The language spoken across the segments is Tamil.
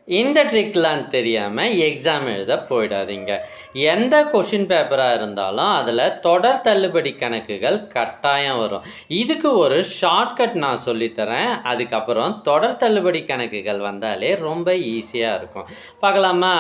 இந்த ட்ரிக்லாம் தெரியாமல் எக்ஸாம் எழுத போயிடாதீங்க. எந்த கொஷின் பேப்பராக இருந்தாலும் அதில் தொடர் தள்ளுபடி கணக்குகள் கட்டாயம் வரும். இதுக்கு ஒரு ஷார்ட்கட் நான் சொல்லித்தரேன். அதுக்கப்புறம் தொடர் தள்ளுபடி கணக்குகள் வந்தாலே ரொம்ப ஈஸியாக இருக்கும். பார்க்கலாமா?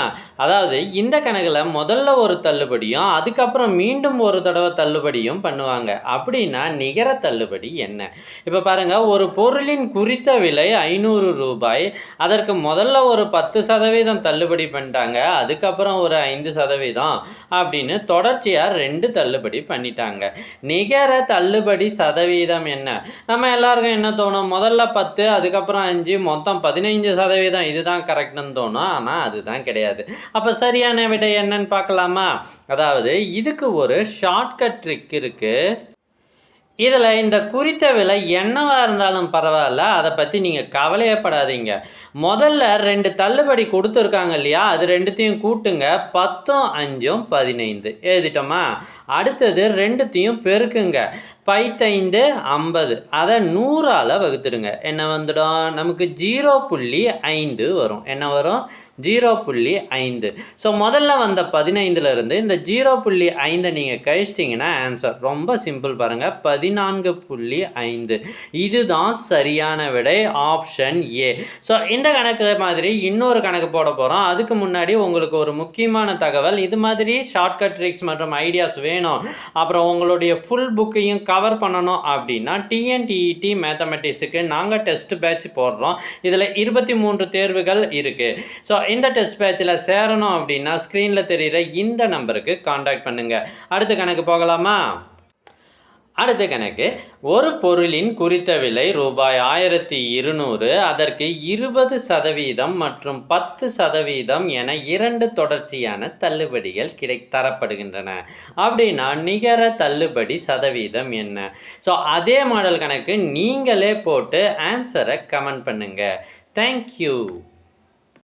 அதாவது இந்த கணக்கில் முதல்ல ஒரு தள்ளுபடியும் அதுக்கப்புறம் மீண்டும் ஒரு தடவை தள்ளுபடியும் பண்ணுவாங்க. அப்படின்னா நிகர தள்ளுபடி என்ன? இப்போ பாருங்கள், ஒரு பொருளின் குறித்த விலை 500 ரூபாய். அதற்கு முதல்ல ஒரு 10% தள்ளுபடி பண்ணிட்டாங்க. அதுக்கப்புறம் ஒரு 5% அப்படின்னு தொடர்ச்சியாக 2 தள்ளுபடி பண்ணிட்டாங்க. நிகர தள்ளுபடி சதவீதம் என்ன? நம்ம எல்லாருக்கும் என்ன தோணும்? முதல்ல 10, அதுக்கப்புறம் 5, மொத்தம் 15%. இதுதான் கரெக்டுன்னு தோணும். ஆனால் அதுதான் கிடையாது. அப்போ சரியான விடை என்னன்னு பார்க்கலாமா? அதாவது இதுக்கு ஒரு ஷார்ட்கட் ட்ரிக் இருக்குது. இதில் இந்த குறித்த விலை என்னவாக இருந்தாலும் பரவாயில்ல, அதை பற்றி நீங்கள் கவலையப்படாதீங்க. முதல்ல 2 தள்ளுபடி கொடுத்துருக்காங்க இல்லையா, அது 2த்தையும் கூட்டுங்க. 10ம் 5ம் 15 எழுதிட்டோமா? அடுத்தது 2த்தையும் பெருக்குங்க. 15 50, அதை 100ஆல் வகுத்துடுங்க. என்ன வந்துடும்? நமக்கு 0.5 வரும். என்ன வரும்? 0.5. ஸோ முதல்ல வந்த 15லேருந்து இந்த 0.5 நீங்கள் கழிச்சிட்டிங்கன்னா ஆன்சர் ரொம்ப சிம்பிள். பாருங்கள், 14.5. இதுதான் சரியான விடை, ஆப்ஷன் ஏ. ஸோ இந்த கணக்கு மாதிரி இன்னொரு கணக்கு போட போகிறோம். அதுக்கு முன்னாடி உங்களுக்கு ஒரு முக்கியமான தகவல். இது மாதிரி ஷார்ட்கட் ட்ரிக்ஸ் மற்றும் ஐடியாஸ் வேணும், அப்புறம் உங்களுடைய ஃபுல் புக்கையும் கவர் பண்ணணும் அப்படின்னா டிஎன்டிஇடி மேத்தமெட்டிக்ஸுக்கு நாங்கள் டெஸ்ட் பேட்ச் போடுறோம். இதில் 23 தேர்வுகள் இருக்குது. ஸோ இந்த டெஸ்ட் பேட்சில் சேரணும் அப்படின்னா ஸ்க்ரீனில் தெரிகிற இந்த நம்பருக்கு காண்டாக்ட் பண்ணுங்கள். அடுத்த கணக்கு போகலாமா? அடுத்த கணக்கு, ஒரு பொருளின் குறித்த விலை ரூபாய் 1200. அதற்கு 20% மற்றும் 10% என 2 தொடர்ச்சியான தள்ளுபடிகள் தரப்படுகின்றன. அப்படின்னா நிகர தள்ளுபடி சதவீதம் என்ன? ஸோ அதே மாடல் கணக்கு நீங்களே போட்டு ஆன்சரை கமெண்ட் பண்ணுங்கள். தேங்க்யூ.